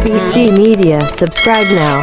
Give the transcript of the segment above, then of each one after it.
ABC Media. Subscribe now.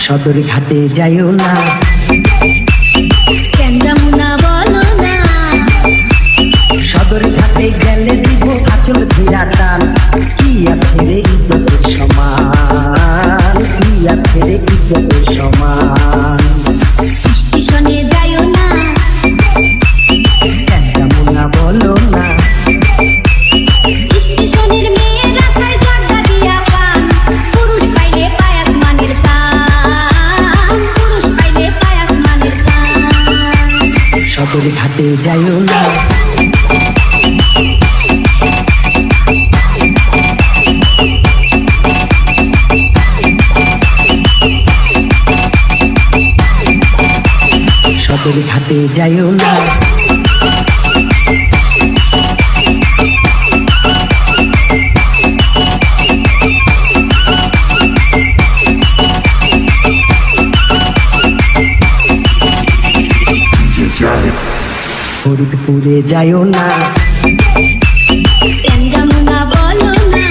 সদর ঘাটে যাইও না, কেন্দামুনা বলো না, সদর ঘাটে গেলে দিব আচল ধীরা টান, কি আর ফেরে ইজ্জতের সমান, কি আর ফেরে ইজ্জতের সমান। স্টেশনে যাইও না, কেন্দামুনা বলো না, স্টেশনের মেয়েরা খায় জর্দা দিয়া পান, পুরুষ পাইলে পায় আসমানের দান, পুরুষ পাইলে পায় আসমানের দান। সদর ঘাটে যাইও না, সদর ঘাটে যাইও না। ফরিদপুরে যাইও না, কেন্দামুনা বলো না,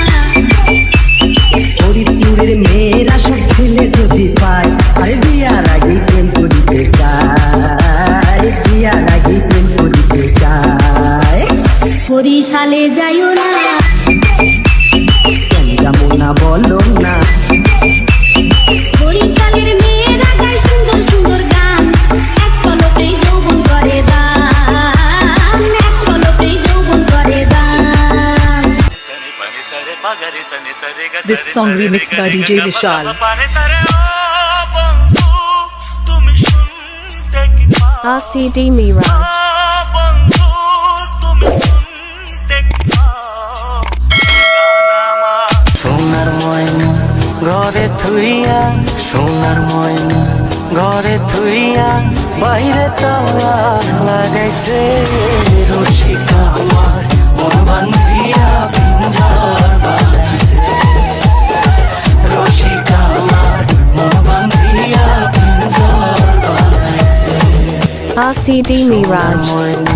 ফরিদপুরের মেয়েরা সব ছেলে যদি পায়, আরে বিয়ার আগে প্রেম করিতে চায়, বিয়ার আগে প্রেম করিতে চায়। বরিশালে যাইও না, কেন্দামুনা বলো না, বরিশালের মেয়েরা গায় সুন্দর সুন্দর গান, এক পলকেই যৌবন করে দান, এক পলকেই যৌবন করে দান। This song remixed by DJ Vishal. RCD Mirage. সোনার ময়না ঘরে থুইয়া, সোনার ময়না ঘরে থুইয়া, বাইরে তালা লাগাইছে রসিকা আমার মন বান্ধিয়া পিঞ্জার বানাইছে, রসিকা আমার মন বান্ধিয়া পিঞ্জার বানাইছে। RCD Mirage. ময়না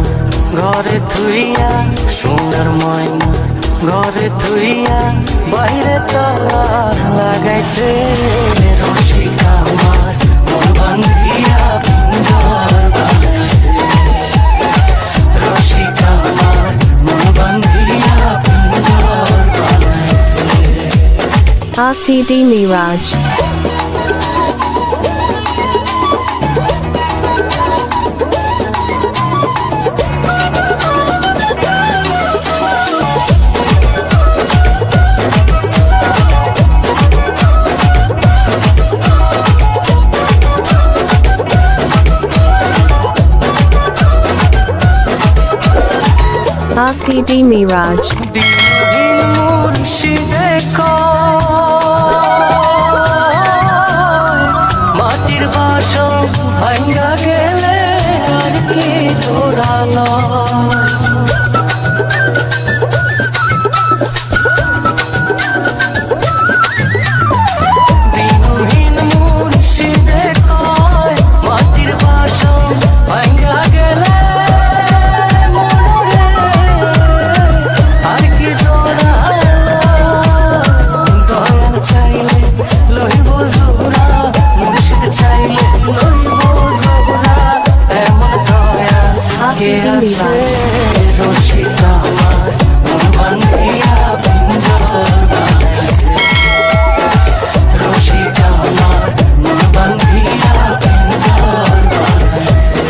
ঘরে থুইয়া, সোনার ময়না ঘরে থুইয়া, বাইরে তালা লাগাইছে রসিকা আমার মন বান্ধিয়া পিঞ্জার বানাইছে, রসিকা আমার মন বান্ধিয়া পিঞ্জার বানাইছে। RCD Mirage. RCD Mirage. দিনহীন মুর্শিদে কয়, মাটির বাসন ভাঙ্গা গেলে আর কি জোড়ালো, দিনহীন মুর্শিদে কয়, মাটির বাসন ভাঙ্গা গেলে আর কি জোড়ালো, দয়াল চাইলে লইব জোড়া, মুর্শিদ চাইলে লইব জোড়া, এমন দয়া কে আছে রসিকা আমার মন বান্ধিয়া পিঞ্জার বানাইছে, রসিকা আমার মন বান্ধিয়া পিঞ্জার বানাইছে।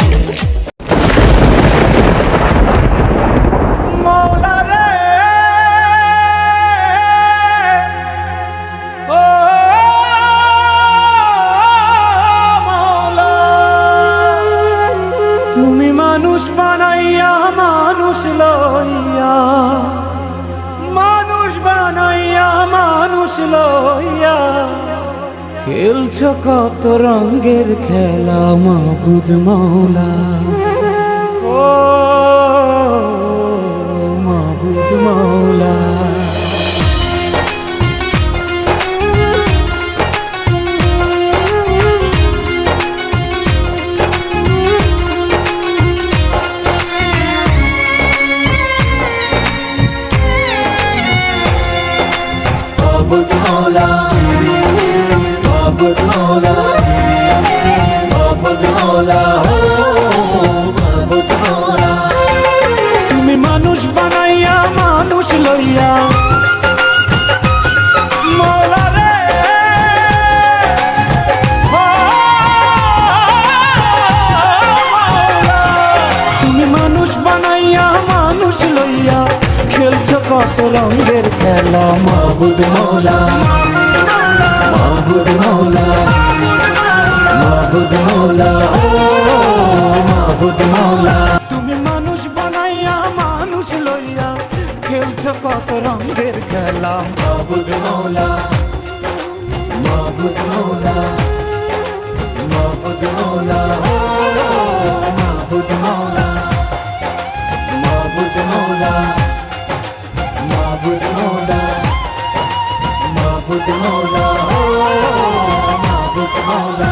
তুমি মানুষ বানাইয়া মানুষ লইয়া, মানুষ বানাইয়া মানুষ লইয়া খেলছ কত রঙের খেলা মাবুদ মাওলা, ও মাবুদ মাওলা। মাবুদ মাওলা, মাবুদ মাওলা, মাবুদ মাওলা, মাবুদ মাওলা। তুমি মানুষ বানাইয়া মানুষ লইয়া মাওলা রে, ও মাওলা। তুমি মানুষ বানাইয়া মানুষ লইয়া খেলছ কত রঙের খেলা মাবুদ মাওলা, মাবুদ মাওলা, মাবুদ মাওলা, মাবুদ মাওলা। তুমি মানুষ বানাইয়া মানুষ লইয়া খেলছ কত রঙের খেলা মাবুদ মাওলা, মাবুদ মাওলা, মাবুদ মাওলা, মাবুদ মাওলা, মাবুদ মাওলা, মাবুদ মাওলা, মাবুদ মাওলা, মাবুদ মাওলা।